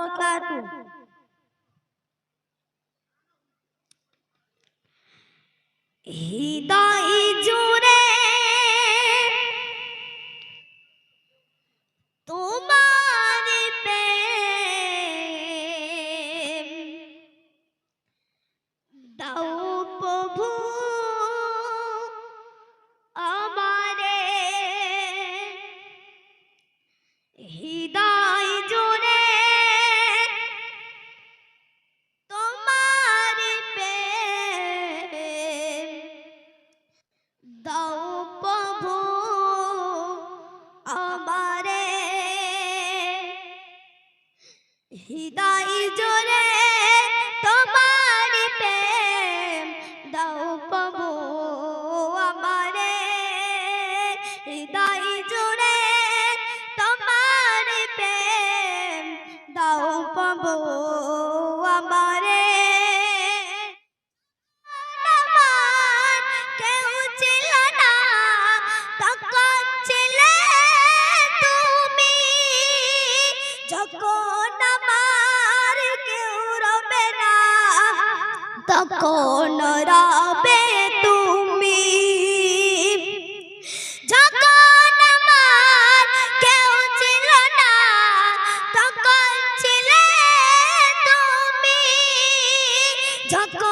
বারাকাতুহু। হৃদয় জুড়ে তোমার প্রেম দাও প্রভু আমারে, হৃদয় জুড়ে তোমার প্রেম দাও প্রভু আমারে, হৃদয় জুড়ে তোমার প্রেম দাও প্রভু আমারে, হৃদয় জুড়ে তোমার প্রেম দাও প্রভু আমারে। আমার কেউ ছিল না তখন ছিলে তুমি, যখন আমার কেউ রবে না তখন রবে তুমি, যখন আমার কেউ ছিল না তখন ছিলে তুমি, যখন